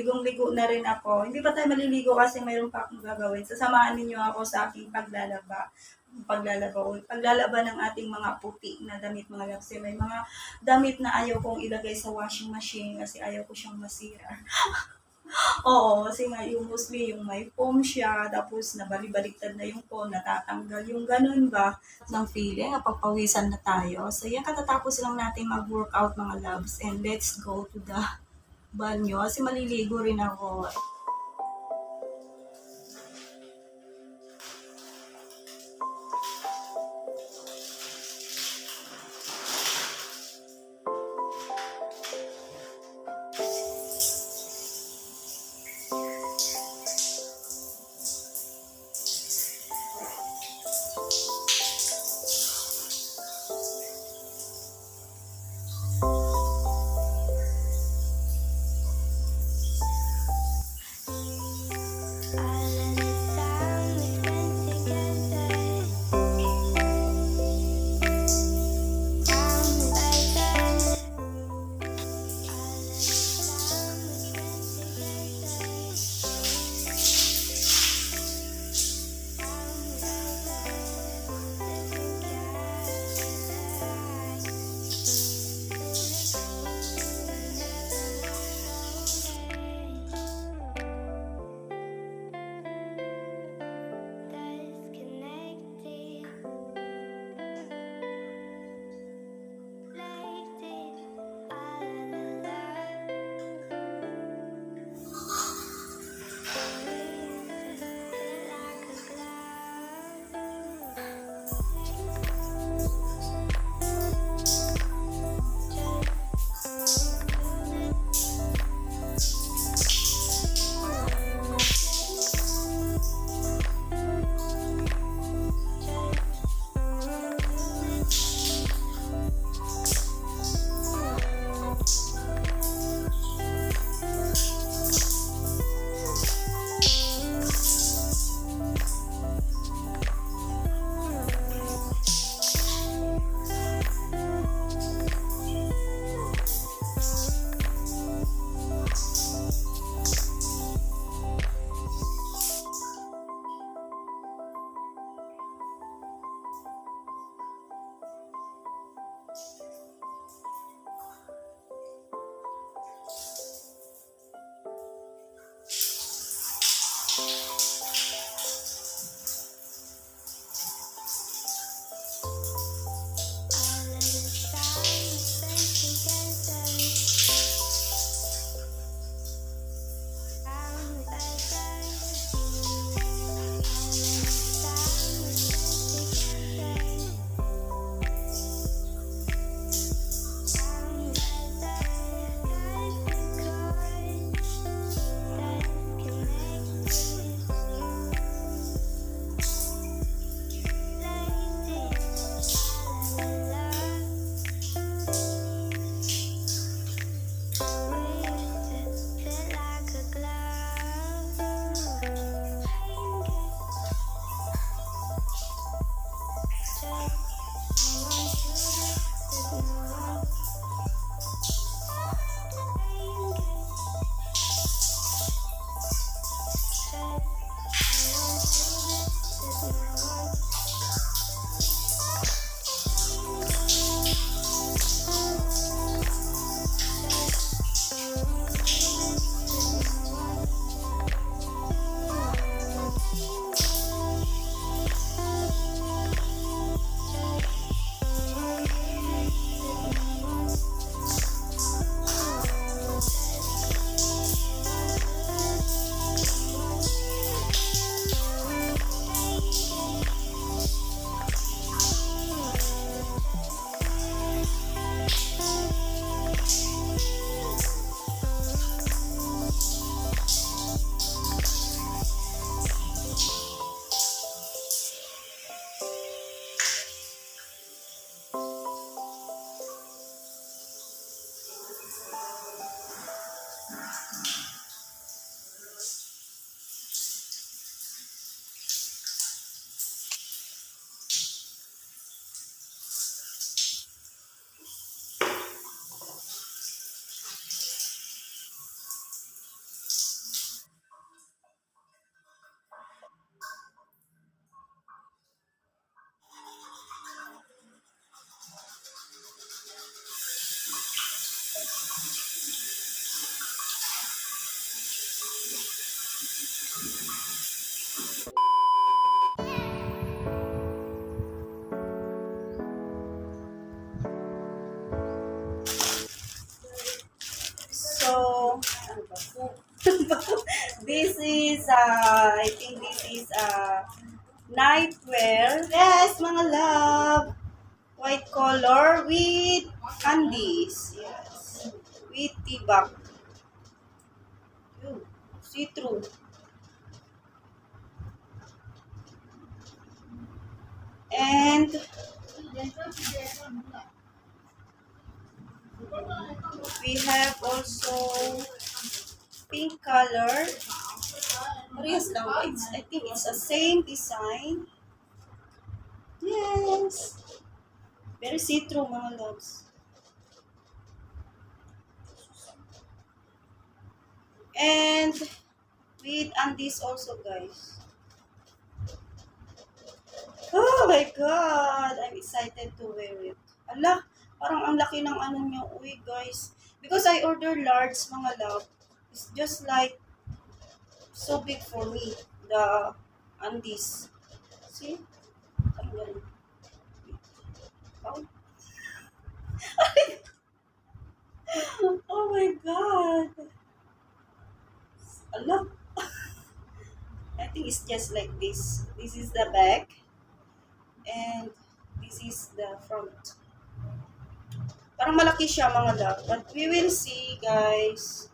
ligong-ligo na rin ako. Hindi pa tayo maliligo kasi mayroon pa akong gagawin. Sasamahan ninyo ako sa aking paglalaba ng ating mga puti na damit, mga loves. May mga damit na ayaw kong ilagay sa washing machine kasi ayaw ko siyang masira. Oo, kasi nga yung mostly yung may foam siya, tapos nabali-baliktad na yung foam, natatanggal yung ganun ba ng feeling, napagpawisan na tayo. So yan, katatapos lang natin mag-workout mga loves, and let's go to the banyo kasi maliligo rin ako. I think this is nightwear. Yes, mga love. White color with candies. Yes. With tibak. See-through. And we have also pink color. Parehas lang ba? I think it's the same design. Yes. Very see-through, mga loves. And with undies also, guys. Oh my God! I'm excited to wear it. Ala, parang ang laki ng ano niya. Uy, guys. Because I ordered large, mga love. It's just like so big for me. The undies. See? Parang ganun. Oh. Oh my God! Ala. I think it's just like this. This is the back. And this is the front. Parang malaki siya, mga love. But we will see, guys.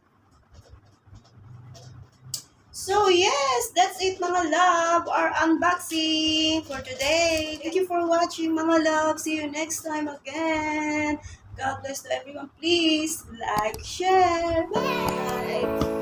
So, yes, that's it, mga love. Our unboxing for today. Thank you for watching, mga love. See you next time again. God bless to everyone. Please like, share. Bye!